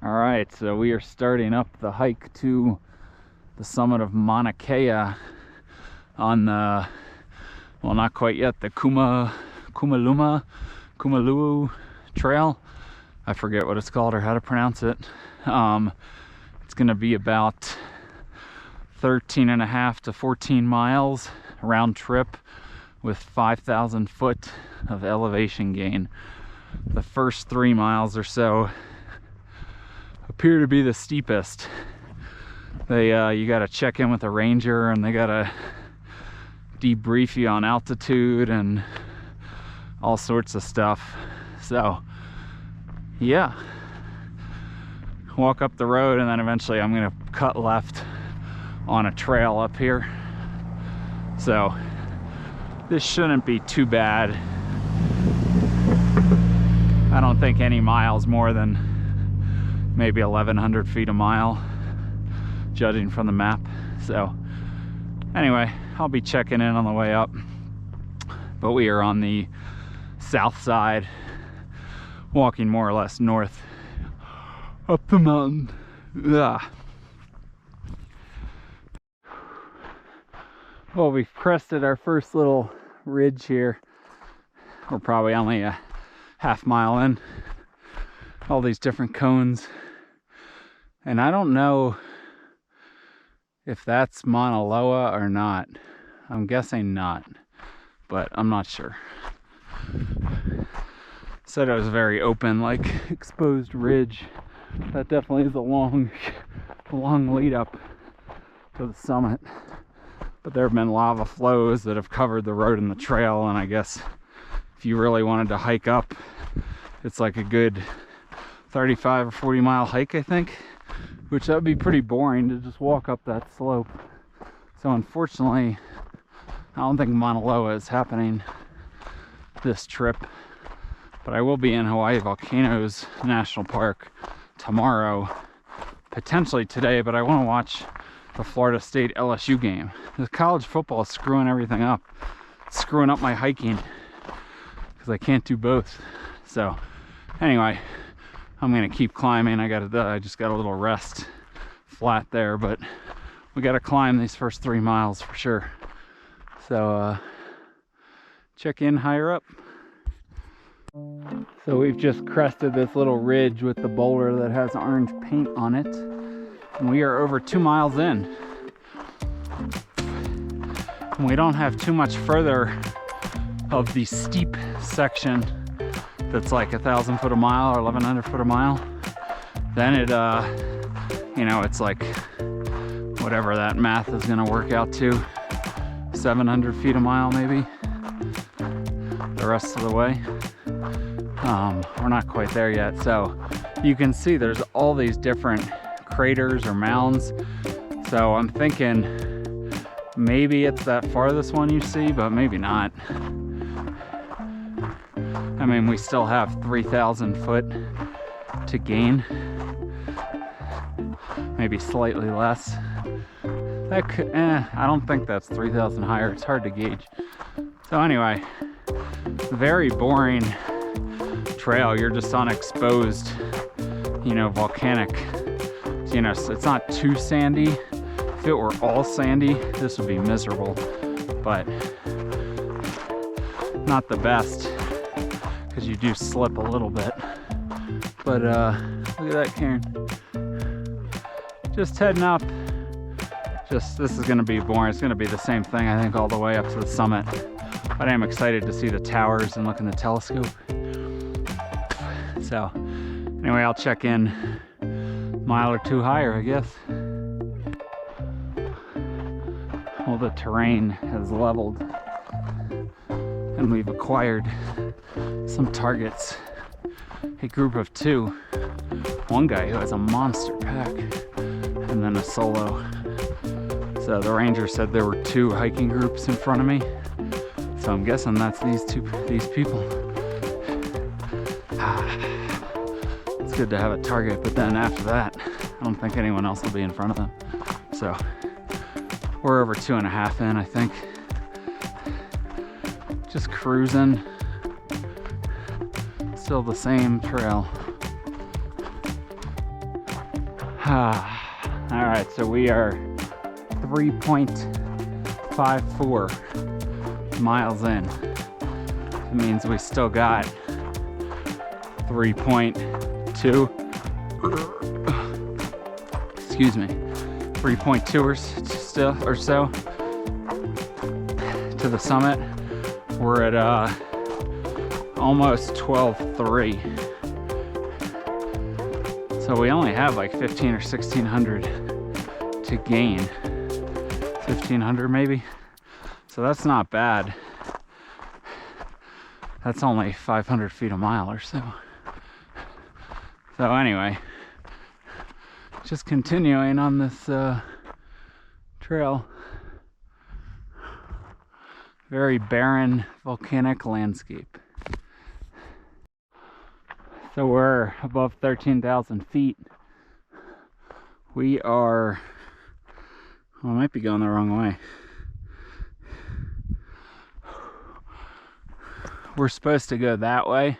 All right, so we are starting up the hike to the summit of Mauna Kea on the, well, not quite yet, the Humu'ula Trail. I forget what it's called or how to pronounce it. It's going to be about 13.5 to 14 miles round trip with 5,000 foot of elevation gain. The first 3 miles or so appear to be the steepest. You got to check in with a ranger and they got to debrief you on altitude and all sorts of stuff. So yeah, walk up the road and then eventually I'm gonna cut left on a trail up here. So this shouldn't be too bad. I don't think any miles more than maybe 1,100 feet a mile, judging from the map. So anyway, I'll be checking in on the way up, but we are on the south side, walking more or less north up the mountain. Ugh. Well, we've crested our first little ridge here. We're probably only a half mile in. All these different cones, and I don't know if that's Mauna Loa or not. I'm guessing not, but I'm not sure. Said it was very open, like exposed ridge. That definitely is a long lead up to the summit. But there have been lava flows that have covered the road and the trail, and I guess if you really wanted to hike up, it's like a good 35 or 40 mile hike, I think, which that would be pretty boring to just walk up that slope. So unfortunately, I don't think Mauna Loa is happening this trip, but I will be in Hawaii Volcanoes National Park tomorrow, potentially today, but I want to watch the Florida State LSU game. The college football is screwing everything up. It's screwing up my hiking because I can't do both. So anyway, I'm gonna keep climbing. I just got a little rest flat there, but we gotta climb these first 3 miles for sure. So check in higher up. So we've just crested this little ridge with the boulder that has orange paint on it, and we are over 2 miles in. And we don't have too much further of the steep section that's like 1,000 foot a mile or 1,100 foot a mile. Then it, it's like whatever that math is gonna work out to, 700 feet a mile maybe, the rest of the way. We're not quite there yet. So you can see there's all these different craters or mounds. So I'm thinking maybe it's that farthest one you see, but maybe not. I mean, we still have 3,000 foot to gain, maybe slightly less. That could, I don't think that's 3,000 higher. It's hard to gauge. So anyway, very boring trail. You're just on exposed, volcanic. So it's not too sandy. If it were all sandy, this would be miserable, but not the best, because you do slip a little bit. But look at that, Karen. Just heading up. This is gonna be boring. It's gonna be the same thing, I think, all the way up to the summit. But I am excited to see the towers and look in the telescope. So anyway, I'll check in a mile or two higher, I guess. Well, the terrain has leveled and we've acquired some targets. A group of 2. One guy who has a monster pack and then a solo. So the ranger said there were 2 hiking groups in front of me. So I'm guessing that's these people. It's good to have a target, but then after that, I don't think anyone else will be in front of them. So we're over 2.5 in, I think. Just cruising. Still the same trail. All right, so we are 3.54 miles in. It means we still got 3.2, excuse me, 3.2 or so to the summit. We're at almost 12.3. So we only have like 15 or 1600 to gain. 1500 maybe. So that's not bad. That's only 500 feet a mile or so. So anyway, just continuing on this trail. Very barren volcanic landscape. So we're above 13,000 feet. We are, well, I might be going the wrong way. We're supposed to go that way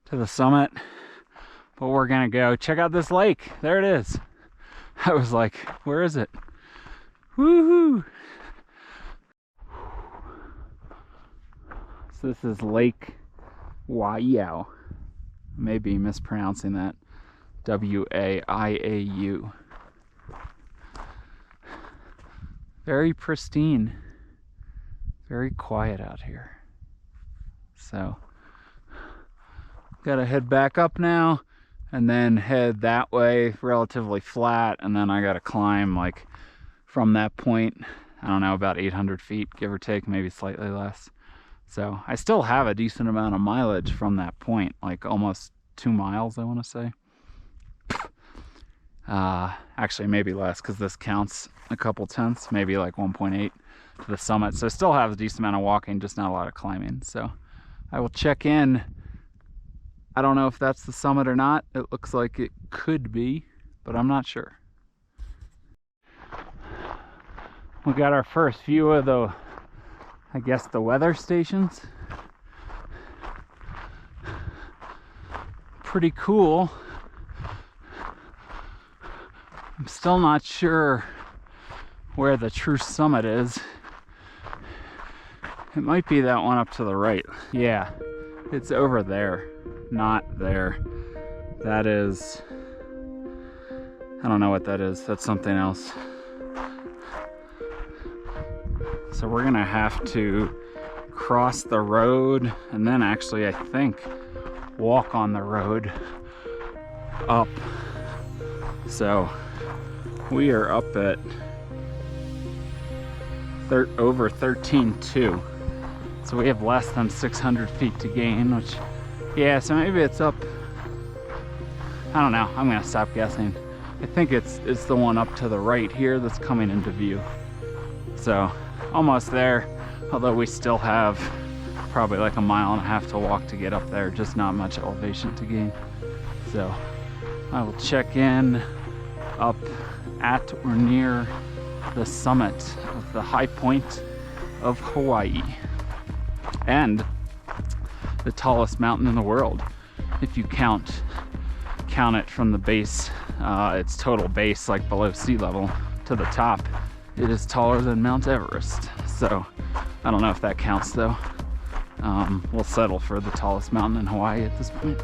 to the summit, but we're gonna go check out this lake. There it is. I was like, where is it? Woohoo! So this is Lake Waiau. Maybe mispronouncing that. W-A-I-A-U. Very pristine. Very quiet out here. So, gotta head back up now and then head that way, relatively flat, and then I gotta climb like from that point, I don't know, about 800 feet, give or take, maybe slightly less. So I still have a decent amount of mileage from that point, like almost 2 miles, I want to say. Actually, maybe less, because this counts a couple tenths, maybe like 1.8 to the summit. So I still have a decent amount of walking, just not a lot of climbing. So I will check in. I don't know if that's the summit or not. It looks like it could be, but I'm not sure. We got our first view of the, I guess, the weather stations. Pretty cool. I'm still not sure where the true summit is. It might be that one up to the right. Yeah, it's over there, not there. That is, I don't know what that is. That's something else. So we're gonna have to cross the road and then actually, I think, walk on the road up. So we are up at over 13.2. So we have less than 600 feet to gain, which, yeah, so maybe it's up, I don't know, I'm gonna stop guessing. I think it's the one up to the right here that's coming into view. So almost there, although we still have probably like 1.5 miles to walk to get up there, just not much elevation to gain. So I will check in up at or near the summit of the high point of Hawaii, and the tallest mountain in the world, if you count it from the base, its total base, like below sea level, to the top. It is taller than Mount Everest. So I don't know if that counts though. We'll settle for the tallest mountain in Hawaii at this point.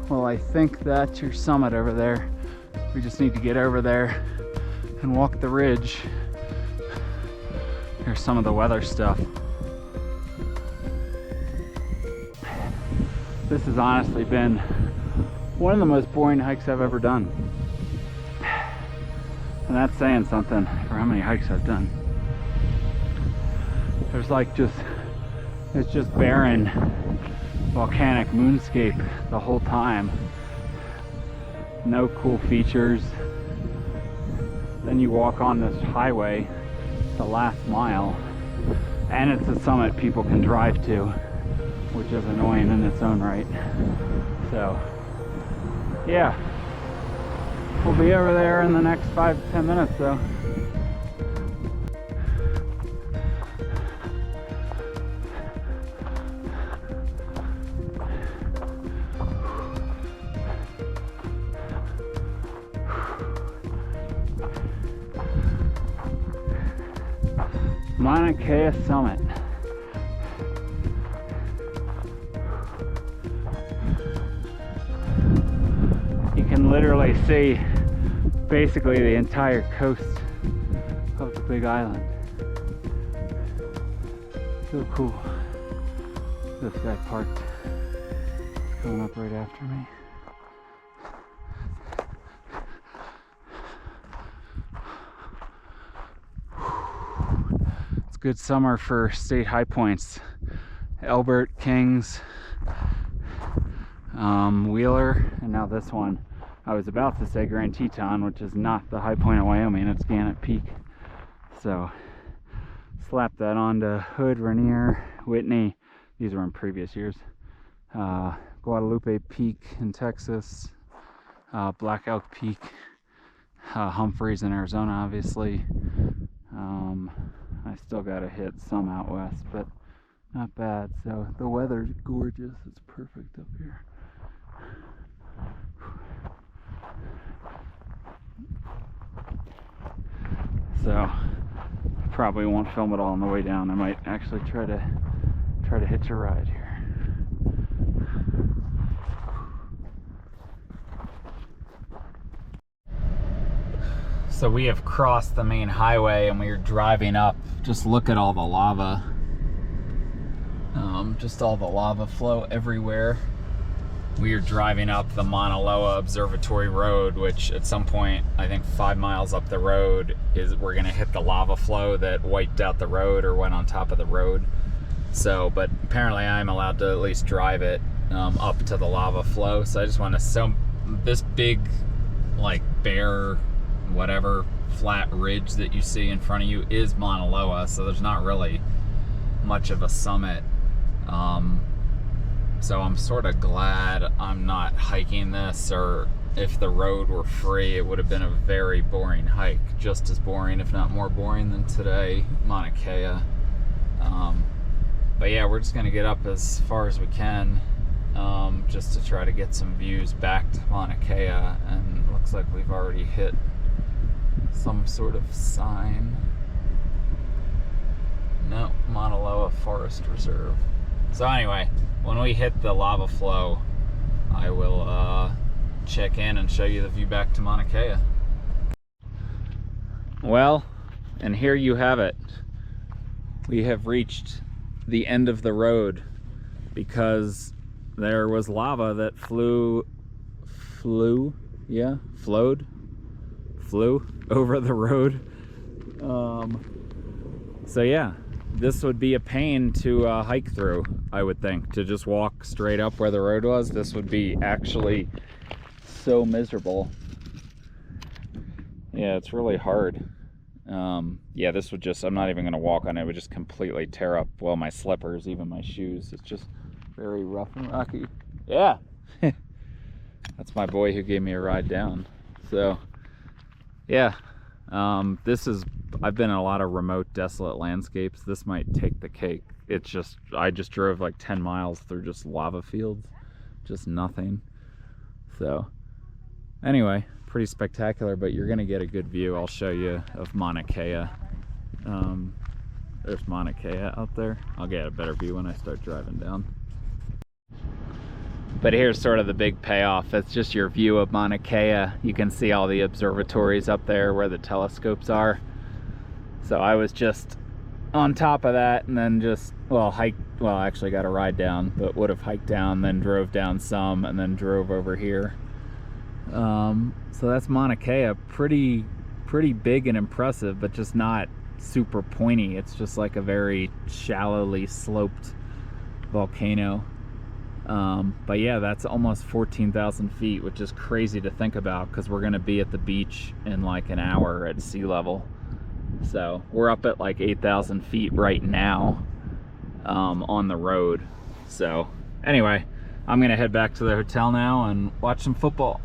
Well, I think that's your summit over there. We just need to get over there and walk the ridge. Here's some of the weather stuff. This has honestly been one of the most boring hikes I've ever done. And that's saying something for how many hikes I've done. There's like it's just barren volcanic moonscape the whole time. No cool features. Then you walk on this highway the last mile, and it's a summit people can drive to, which is annoying in its own right. So yeah, we'll be over there in the next 5 to 10 minutes though. Mauna Kea summit. You can literally see basically the entire coast of the big island. So cool. This guy parked. He's coming up right after me. It's a good summer for state high points. Elbert, Kings, Wheeler, and now this one. I was about to say Grand Teton, which is not the high point of Wyoming, it's Gannett Peak. So slap that onto Hood, Rainier, Whitney. These were in previous years. Guadalupe Peak in Texas, Black Elk Peak, Humphreys in Arizona, obviously. I still got to hit some out west, but not bad. So the weather's gorgeous. It's perfect up here. So probably won't film it all on the way down. I might actually try to hitch a ride here. So we have crossed the main highway and we are driving up. Just look at all the lava. Just all the lava flow everywhere. We are driving up the Mauna Loa Observatory Road, which at some point, I think 5 miles up the road, we're gonna hit the lava flow that wiped out the road or went on top of the road. So, but apparently I'm allowed to at least drive it up to the lava flow. So I just want to, this big, like bare, whatever, flat ridge that you see in front of you is Mauna Loa. So there's not really much of a summit. So I'm sort of glad I'm not hiking this, or if the road were free, it would have been a very boring hike. Just as boring, if not more boring than today, Mauna Kea. But yeah, we're just gonna get up as far as we can, just to try to get some views back to Mauna Kea, and it looks like we've already hit some sort of sign. No, Mauna Loa Forest Reserve. So anyway, when we hit the lava flow, I will check in and show you the view back to Mauna Kea. Well, and here you have it. We have reached the end of the road because there was lava that flew over the road. So yeah, this would be a pain to hike through, I would think. To just walk straight up where the road was, this would be actually so miserable. Yeah, it's really hard. Yeah, this would just, I'm not even gonna walk on it. It would just completely tear up, well, my slippers, even my shoes. It's just very rough and rocky. Yeah. That's my boy who gave me a ride down. So yeah, I've been in a lot of remote, desolate landscapes. This might take the cake. It's just, I just drove like 10 miles through just lava fields, just nothing. So anyway, pretty spectacular, but you're gonna get a good view. I'll show you of Mauna Kea. There's Mauna Kea out there. I'll get a better view when I start driving down. But here's sort of the big payoff. That's just your view of Mauna Kea. You can see all the observatories up there where the telescopes are. So I was just on top of that and then just, actually got a ride down, but would have hiked down, then drove down some, and then drove over here. So that's Mauna Kea. Pretty big and impressive, but just not super pointy. It's just like a very shallowly sloped volcano. But yeah, that's almost 14,000 feet, which is crazy to think about because we're gonna be at the beach in like an hour at sea level. So we're up at like 8,000 feet right now, on the road. So anyway, I'm gonna head back to the hotel now and watch some football.